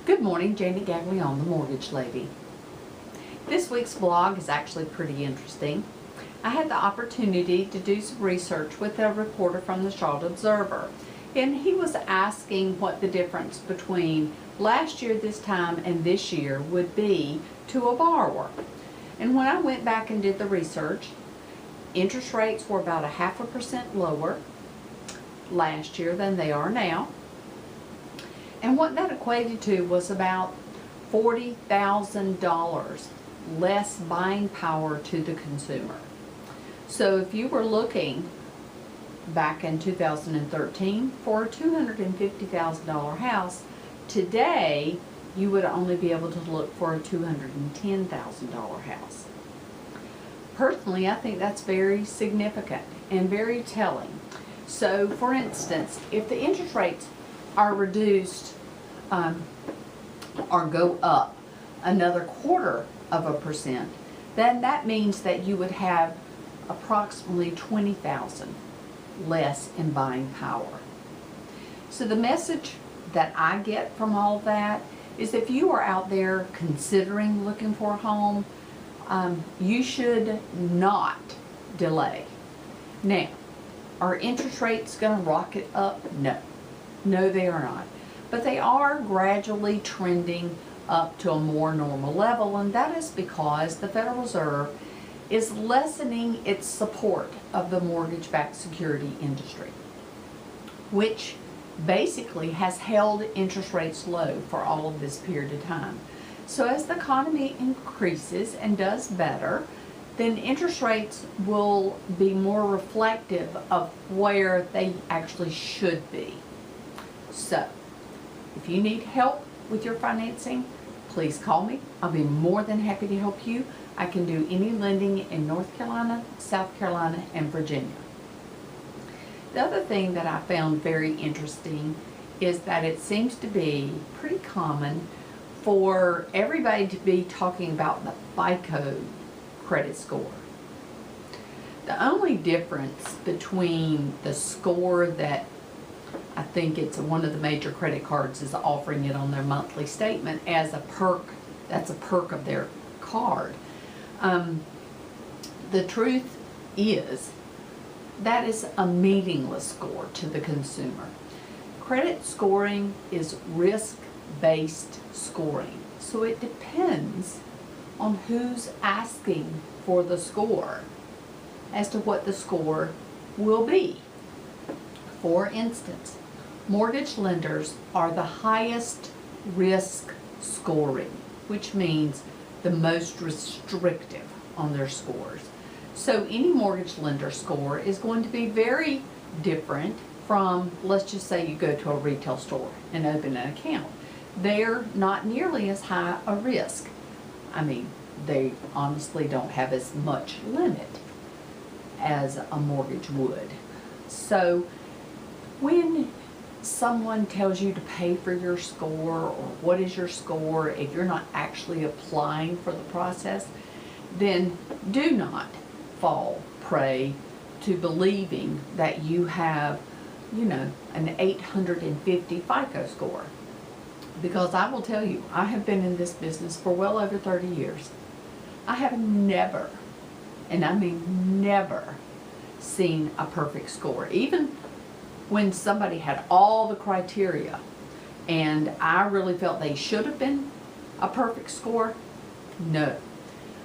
Good morning, Janet Gaglione, the Mortgage Lady. This week's vlog is actually pretty interesting. I had the opportunity to do some research with a reporter from the Charlotte Observer, and he was asking what the difference between last year this time and this year would be to a borrower. And when I went back and did the research, interest rates were about 0.5% lower last year than they are now. And what that equated to was about $40,000 less buying power to the consumer. So if you were looking back in 2013 for a $250,000 house, today you would only be able to look for a $210,000 house. Personally, I think that's very significant and very telling. So for instance, if the interest rates are reduced or go up another 0.25%, then that means that you would have approximately $20,000 less in buying power. So the message that I get from all that is if you are out there considering looking for a home, you should not delay. Now, are interest rates going to rocket up? No. No, they are not. But they are gradually trending up to a more normal level, and that is because the Federal Reserve is lessening its support of the mortgage-backed security industry, which basically has held interest rates low for all of this period of time. So as the economy increases and does better, then interest rates will be more reflective of where they actually should be. So, if you need help with your financing, please call me. I'll be more than happy to help you. I can do any lending in North Carolina, South Carolina, and Virginia. The other thing that I found very interesting is that it seems to be pretty common for everybody to be talking about the FICO credit score. The only difference between the score that I think it's one of the major credit cards is offering it on their monthly statement as a perk. That's a perk of their card. The truth is that is a meaningless score to the consumer. Credit scoring is risk-based scoring, so it depends on who's asking for the score as to what the score will be. For instance, mortgage lenders are the highest risk scoring, which means the most restrictive on their scores. So any mortgage lender score is going to be very different from, let's just say you go to a retail store and open an account. They're not nearly as high a risk. I mean, they honestly don't have as much limit as a mortgage would. So when someone tells you to pay for your score or what is your score, if you're not actually applying for the process, then do not fall prey to believing that you have, an 850 FICO score. Because I will tell you, I have been in this business for well over 30 years. I have never, and I mean never, seen a perfect score. Even when somebody had all the criteria and I really felt they should have been a perfect score, no.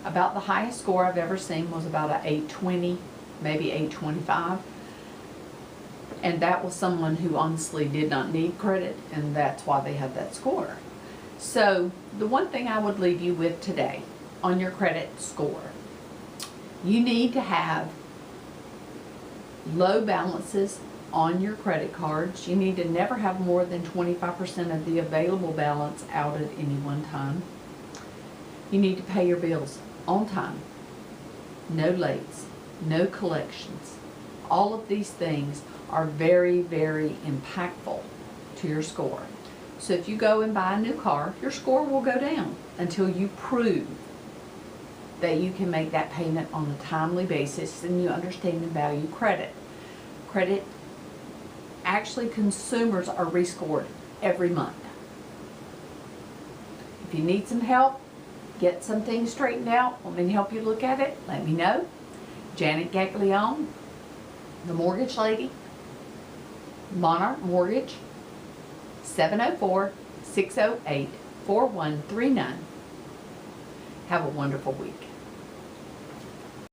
About the highest score I've ever seen was about an 820, maybe 825. And that was someone who honestly did not need credit, and that's why they had that score. So the one thing I would leave you with today on your credit score, you need to have low balances on your credit cards. You need to never have more than 25% of the available balance out at any one time. You need to pay your bills on time. No lates, no collections. All of these things are very, very impactful to your score. So if you go and buy a new car, your score will go down until you prove that you can make that payment on a timely basis and you understand and value credit. Credit, actually consumers are rescored every month. If you need some help, get some things straightened out, want me to help you look at it, let me know. Janet Gaglione, the mortgage lady, Monarch Mortgage, 704-608-4139. Have a wonderful week.